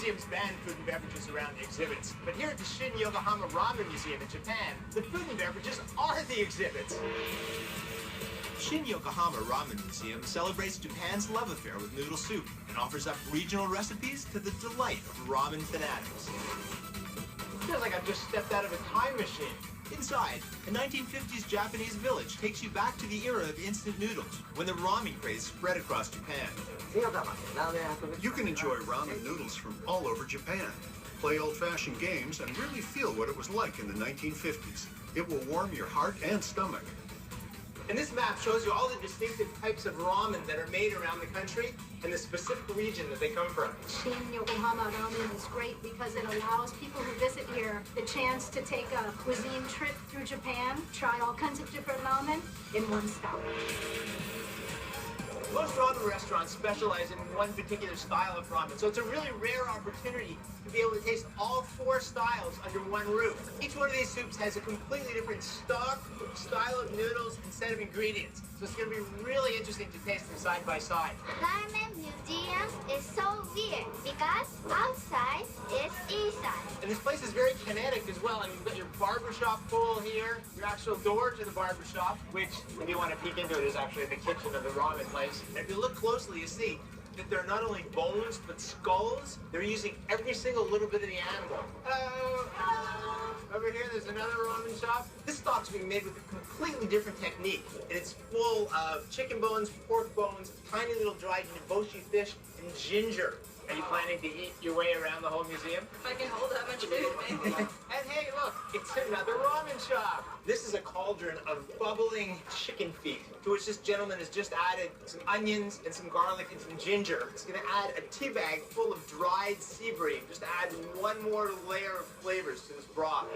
museums ban food and beverages around the exhibits, but here at the Shin-Yokohama Raumen Museum in Japan, the food and beverages are the exhibits. Shin-Yokohama Ramen Museum celebrates Japan's love affair with noodle soup and offers up regional recipes to the delight of ramen fanatics. It feels like I've just stepped out of a time machine. Inside, a 1950s Japanese village takes you back to the era of instant noodles, when the ramen craze spread across Japan. You can enjoy ramen noodles from all over Japan, play old-fashioned games, and really feel what it was like in the 1950s. It will warm your heart and stomach. And this map shows you all the distinctive types of ramen that are made around the country and the specific region that they come from. Shin-Yokohama ramen is great because it allows people who visit here the chance to take a cuisine trip through Japan, try all kinds of different ramen in one stop. Most ramen restaurants specialize in one particular style of ramen, so it's a really rare opportunity to be able to taste all four styles under one roof. Each one of these soups has a completely different stock, style of noodles, and set of ingredients. So it's going to be really interesting to taste them side by side. Ramen museum is so weird because outside is inside. And this place is very kinetic as well. I mean, you've got your barbershop pool here, your actual door to the barbershop, which, if you want to peek into it, is actually the kitchen of the ramen place. And if you look closely, you see that they're not only bones, but skulls. They're using every single little bit of the animal. Over here, there's another ramen shop. This stock's being made with a completely different technique. And it's full of chicken bones, pork bones, tiny little dried niboshi fish, and ginger. Are you planning to eat your way around the whole museum? If I can hold that much food, maybe. And hey, look, it's another ramen shop. This is a cauldron of bubbling chicken feet, to which this gentleman has just added some onions and some garlic and some ginger. He's going to add a tea bag full of dried sea bream, just to add one more layer of flavors to this broth.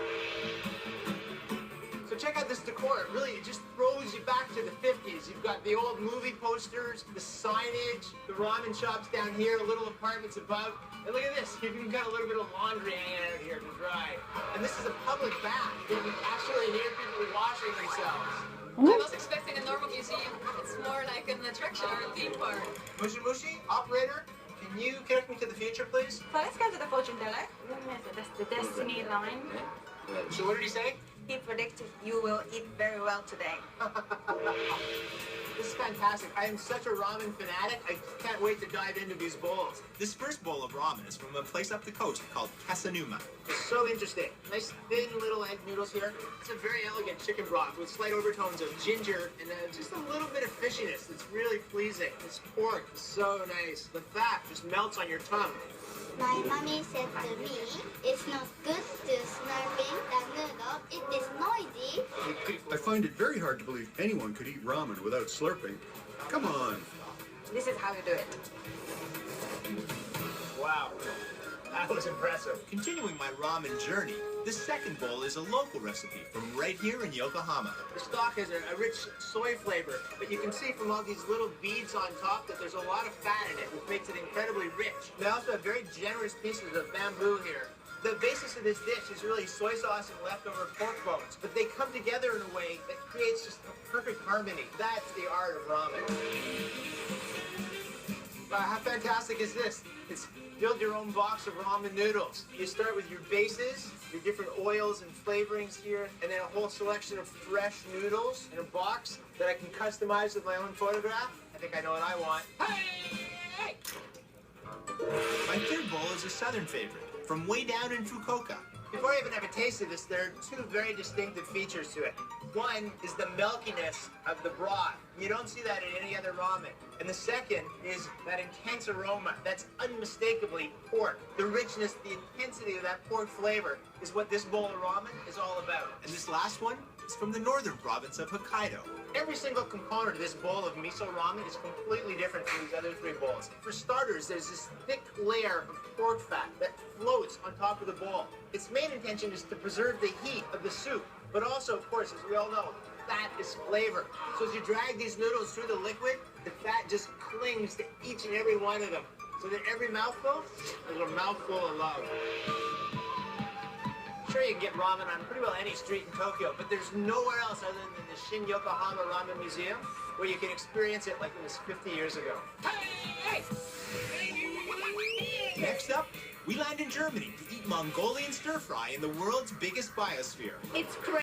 So check out this decor. It just throws you back to the 50s. You've got the old movie posters, the signage, the ramen shops down here, little apartments above. And look at this. You've even got a little bit of laundry hanging out here to dry. And this is a public bath. You can actually hear people washing themselves. I was expecting a normal museum. It's more like an attraction or a theme park. Mushi Mushi, operator, can you connect me to the future, please? So let's go to the fortune teller. That's the destiny line. So what did he say? He predicted you will eat very well today. This is fantastic. I am such a ramen fanatic. I can't wait to dive into these bowls. This first bowl of ramen is from a place up the coast called Kasanuma. It's so interesting. Nice thin little egg noodles here. It's a very elegant chicken broth with slight overtones of ginger and just a little bit of fishiness. It's really pleasing. This pork is so nice. The fat just melts on your tongue. My mommy said to me, it's not good to slurping the noodle. It is noisy. I find it very hard to believe anyone could eat ramen without slurping. Come on. This is how you do it. Wow. That was impressive. Continuing my ramen journey, the second bowl is a local recipe from right here in Yokohama. The stock has a rich soy flavor, but you can see from all these little beads on top that there's a lot of fat in it, which makes it incredibly rich. They also have very generous pieces of bamboo here. The basis of this dish is really soy sauce and leftover pork bones, but they come together in a way that creates just a perfect harmony. That's the art of ramen. How fantastic is this? It's build your own box of ramen noodles. You start with your bases, your different oils and flavorings here, and then a whole selection of fresh noodles in a box that I can customize with my own photograph. I think I know what I want. Hey! My third bowl is a southern favorite from way down in Fukuoka. Before I even have a taste of this, there are two very distinctive features to it. One is the milkiness of the broth. You don't see that in any other ramen. And the second is that intense aroma that's unmistakably pork. The richness, the intensity of that pork flavor is what this bowl of ramen is all about. And this last one is from the northern province of Hokkaido. Every single component of this bowl of miso ramen is completely different from these other three bowls. For starters, there's this thick layer of pork fat that floats on top of the bowl. Its main intention is to preserve the heat of the soup, but also, of course, as we all know, fat is flavor. So as you drag these noodles through the liquid, the fat just clings to each and every one of them. So that every mouthful is a mouthful of love. Sure, you can get ramen on pretty well any street in Tokyo, but there's nowhere else other than the Shin-Yokohama Ramen Museum where you can experience it like it was 50 years ago. Hey! Next up, We land in Germany to eat Mongolian stir-fry in the world's biggest biosphere. It's great.